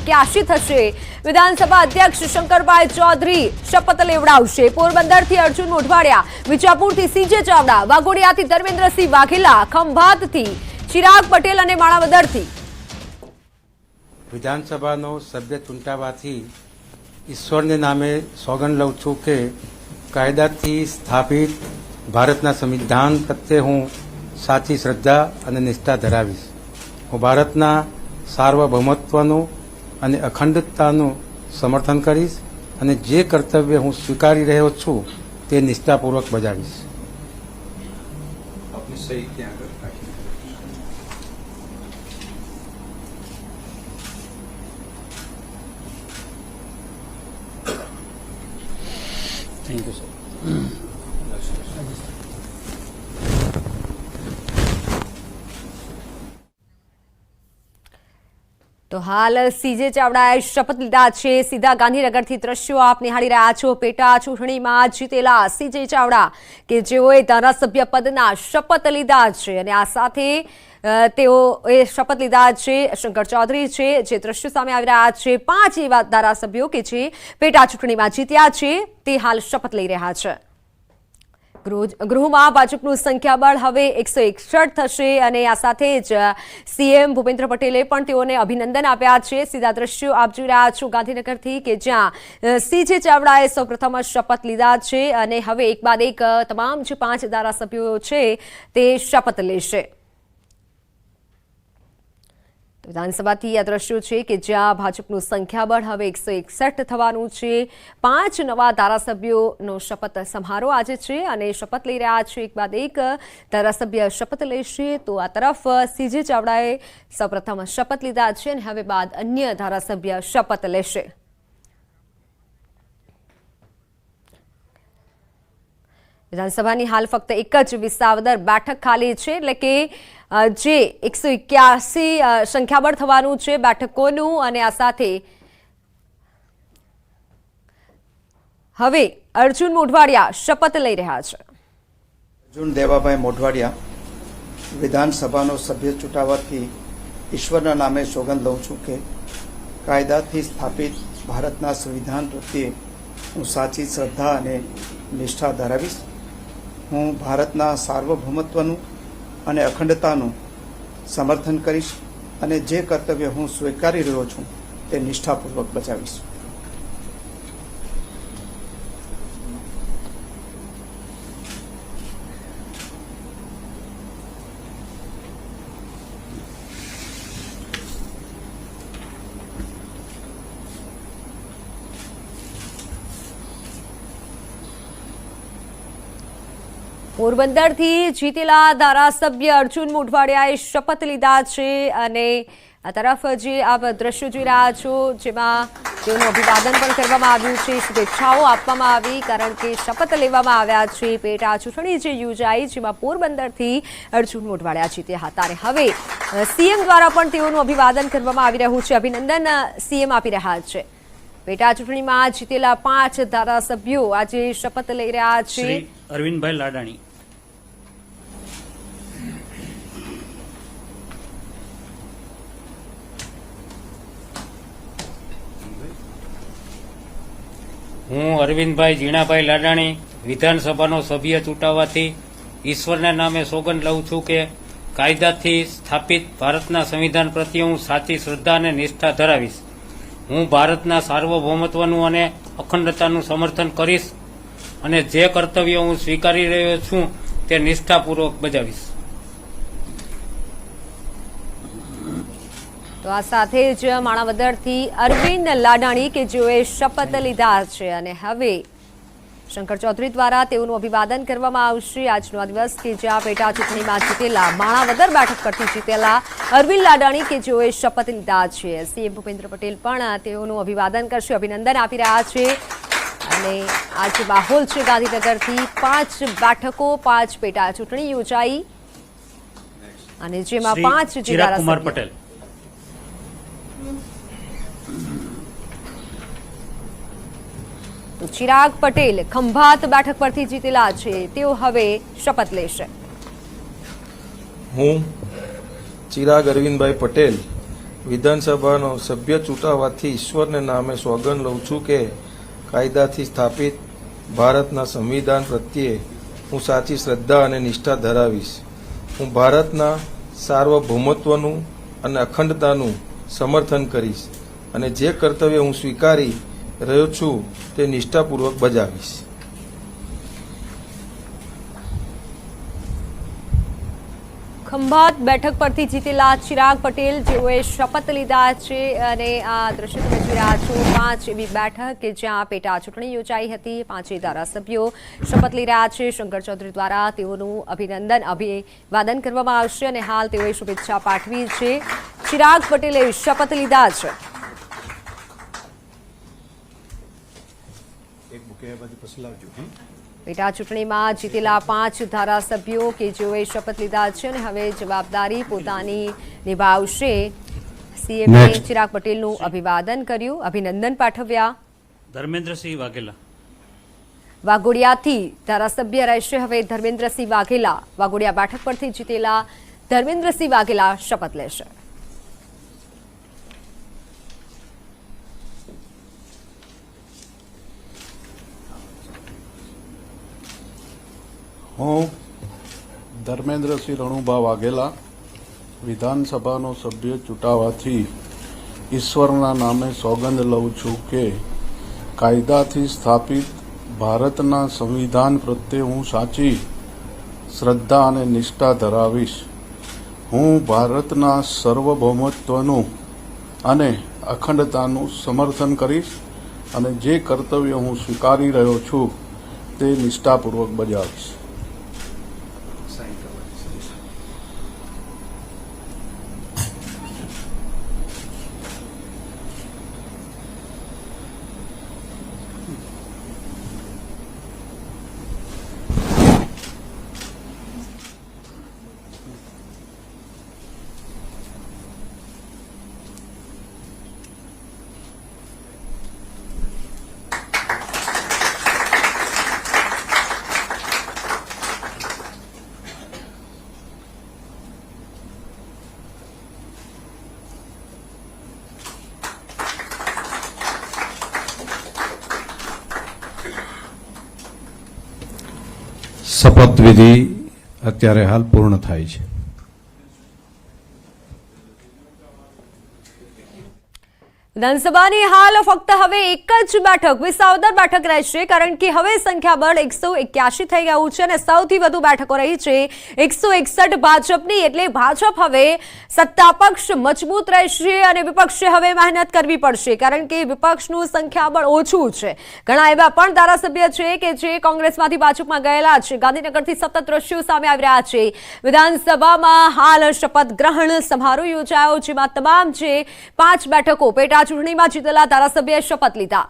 क्याशी थशे। विधानसभा अध्यक्ष शंकरभाई चौधरी शपथ लेवडावशे। पोरबंदरथी अर्जुन मोढवाडिया, विजापुरथी सीजे चावड़ा, वाघोडियाथी धर्मेन्द्रसिंह वाघेला, खंभातथी चिराग पटेल अने माणावदरथी विधानसभाનો સભ્ય ચૂંટાવાથી ઈશ્વરને નામે સોગંદ લઉં છું કે કાયદાથી સ્થાપિત ભારતના સંવિધાન પ્રત્યે હું સાચી શ્રદ્ધા અને નિષ્ઠા ધરાવીશ। હું ભારતના સાર્વભૌમત્વનું અને અખંડતાનું સમર્થન કરીશ અને જે કર્તવ્ય હું સ્વીકારી રહ્યો છું તે નિષ્ઠાપૂર્વક બજાવીશ। આપની સહી ત્યાં આગળ રાખી। Thank you sir. तो हाल सीजे चावड़ाए शपथ लीधा छे। सीधा गांधीनगरथी दृश्यो आप निहाળી રહ્યા છો। પેટા ચૂંટણીમાં જીતેલા सीजे चावड़ा के जेओए धारासभ्य पदना शपथ लीधा छे અને આ સાથે તેઓએ શપથ લીધા છે। શંકર ચૌધરી છે જે દ્રશ્યો સામે આવી રહ્યા છે। 5 એવા ધારાસભ્યો કે જે પેટા ચૂંટણીમાં જીત્યા છે તે હાલ શપથ લઈ રહ્યા છે। ગૃહમાં ભાજપનું સંખ્યાબળ હવે 161 થશે અને આ સાથે જ સીએમ ભૂપેન્દ્ર પટેલે પણ તેઓને અભિનંદન આપ્યા છે। સીધા દ્રશ્યો આપ જોઈ રહ્યા છો ગાંધીનગરથી કે જ્યાં સીજે ચાવડાએ સૌપ્રથમ શપથ લીધા છે અને હવે એક બાદ એક તમામ જે 5 ધારાસભ્યો છે તે શપથ લેશે। વિધાનસભાથી આ દ્રશ્યો છે કે જ્યાં ભાજપનું સંખ્યાબળ હવે 161 થવાનું છે। 5 નવા ધારાસભ્યોનો શપથ સમારોહ આજે છે અને શપથ લઈ રહ્યા છે। એક બાદ એક ધારાસભ્ય શપથ લેશે તો આ તરફ સીજે ચાવડાએ સૌપ્રથમ શપથ લીધા છે અને હવે બાદ અન્ય ધારાસભ્ય શપથ લેશે। વિધાનસભાની હાલ ફક્ત એક જ વિસાવદર બેઠક ખાલી છે એટલે કે જે 181 સંખ્યાબળ થવાનું છે બેઠકોનું અને આ સાથે હવે અર્જુન મોઢવાડિયા શપથ લઈ રહ્યા છે। અર્જુન દેવાભાઈ મોઢવાડિયા વિધાનસભાનો સભ્ય ચૂંટાવાથી ઈશ્વરના નામે સોગંદ લઉં છું કે કાયદાથી સ્થાપિત ભારતના સંવિધાન પ્રત્યે હું સાચી શ્રદ્ધા અને નિષ્ઠા ધરાવીશ। હું ભારતના સાર્વભૌમત્વનું અને અખંડતાનું સમર્થન કરીશ અને જે કર્તવ્ય હું સ્વીકારી રહ્યો છું તે નિષ્ઠાપૂર્વક બજાવીશ। પોરબંદરથી જીતેલા ધારાસભ્ય અર્જુન મોઢવાડિયાએ શપથ લીધા છે અને આ તરફ જે આપ દ્રશ્યો જોઈ રહ્યા છો જેમાં તેઓનું અભિવાદન પણ કરવામાં આવ્યું છે। શુભેચ્છાઓ આપવામાં આવી કારણ કે શપથ લેવામાં આવ્યા છે। પેટા ચૂંટણી જે યોજાઈ જેમાં પોરબંદરથી અર્જુન મોઢવાડિયા જીત્યા હતા અને હવે સીએમ દ્વારા પણ તેઓનું અભિવાદન કરવામાં આવી રહ્યું છે। અભિનંદન સીએમ આપી રહ્યા છે। પેટા ચૂંટણીમાં જીતેલા 5 ધારાસભ્યો આજે શપથ લઈ રહ્યા છે। અરવિંદભાઈ લાડાણી। હું અરવિંદભાઈ જીણાભાઈ લાડાણી વિધાનસભાનો સભ્ય ચૂંટાવાથી ઈશ્વરના નામે સોગંદ લઉં છું કે કાયદાથી સ્થાપિત ભારતના સંવિધાન પ્રત્યે હું સાચી શ્રદ્ધા અને નિષ્ઠા ધરાવીશ। હું ભારતના સાર્વભૌમત્વનું અને અખંડતાનું સમર્થન કરીશ અને જે કર્તવ્ય હું સ્વીકારી રહ્યો છું તે નિષ્ઠાપૂર્વક બજાવીશ। તો આ સાથે જ માણાવદરથી અરવિંદ લાડાણી કે જેઓએ શપથ લીધા છે અને હવે શંકર ચૌધરી દ્વારા તેઓનું અભિવાદન કરવામાં આવશે। આજનો આ દિવસ કે જ્યાં પેટા ચૂંટણીમાં જીતેલા માણાવદર બેઠક પરથી જીતેલા અરવિંદ લાડાણી કે જેઓએ શપથ લીધા છે। સીએમ ભૂપેન્દ્ર પટેલ પણ તેઓનું અભિવાદન કરશે, અભિનંદન આપી રહ્યા છે અને આ જે માહોલ છે ગાંધીનગરથી 5 બેઠકો 5 પેટા ચૂંટણી યોજાઈ અને જેમાં 5 ચિરાગ કુમાર પટેલ। તો ચિરાગ પટેલ ખંભાત બેઠક પરથી જીતેલા છે તેઓ હવે શપથ લેશે। હું ચિરાગ અરવિંદભાઈ પટેલ વિધાનસભાનો સભ્ય ચૂંટાવાથી ઈશ્વરને નામે સોગંદ લઉં છું કે કાયદાથી સ્થાપિત ભારતના સંવિધાન પ્રત્યે હું સાચી શ્રદ્ધા અને નિષ્ઠા ધરાવીશ. હું ભારતના સાર્વભૌમત્વનું અને અખંડતાનું સમર્થન કરીશ અને જે કર્તવ્ય હું સ્વીકારી રહ્યો છું તે નિષ્ઠાપૂર્વક બજાવીશ. ખંભાત બેઠક પરથી જીતેલા ચિરાગ પટેલ જેઓએ શપથ લીધા છે અને આ દ્રશ્ય તમે જોઈ રહ્યા છો. 5 એવી બેઠક કે જ્યાં પેટા ચૂંટણી યોજાઈ હતી. 5 ધારાસભ્યો શપથ લઈ રહ્યા છે. શંકર ચૌધરી દ્વારા તેઓનું અભિવાદન કરવામાં આવશે અને હાલ તેઓએ શુભેચ્છા પાઠવી છે. ચિરાગ પટેલે શપથ લીધા છે. પેટા ચૂંટણીમાં જીતેલા 5 ધારાસભ્યો કે જેઓએ શપથ લીધા છે અને હવે જવાબદારી પોતાની નિભાવશે. સીએમએ ચિરાગ પટેલનું અભિવાદન કર્યું, અભિનંદન પાઠવ્યા. ધર્મેન્દ્રસિંહ વાઘેલા વાઘોડિયાથી ધારાસભ્ય રહેશે હવે ધર્મેન્દ્રસિંહ વાઘેલા. વાઘોડિયા બેઠક પરથી જીતેલા ધર્મેન્દ્રસિંહ વાઘેલા શપથ લેશે. હું ધર્મેન્દ્રસિંહ રણુભા વાઘેલા વિધાનસભાનો સભ્ય ચૂંટાવાથી ઈશ્વરના નામે સોગંદ લઉં છું કે કાયદાથી સ્થાપિત ભારતના સંવિધાન પ્રત્યે હું સાચી શ્રદ્ધા અને નિષ્ઠા ધરાવીશ. હું ભારતના સાર્વભૌમત્વનું અને અખંડતાનું સમર્થન કરીશ અને જે કર્તવ્ય હું સ્વીકારી રહ્યો છું તે નિષ્ઠાપૂર્વક બજાવીશ. શપથવિધિ અત્યારે હાલ પૂર્ણ થાય છે. વિધાનસભાની હાલ ફક્ત હવે એક જ બેઠક વિસાવદર બેઠક રહેશે કારણ કે હવે સંખ્યાબળ 181 થઈ ગયું છે અને સૌથી વધુ બેઠકો રહી છે 161 ભાજપની. એટલે ભાજપ હવે સત્તાપક્ષ મજબૂત રહેશે અને વિપક્ષે હવે મહેનત કરવી પડશે કારણ કે વિપક્ષનું સંખ્યાબળ ઓછું છે. ઘણા એવા પણ ધારાસભ્ય છે કે જે કોંગ્રેસમાંથી ભાજપમાં ગયેલા છે. ગાંધીનગરથી સતત દ્રશ્યો સામે આવી રહ્યા છે. વિધાનસભામાં હાલ શપથ ગ્રહણ સમારોહ યોજાયો જેમાં તમામ જે 5 બેઠકો પેટા ચૂંટણીમાં જીતેલા ધારાસભ્યએ શપથ લીધા.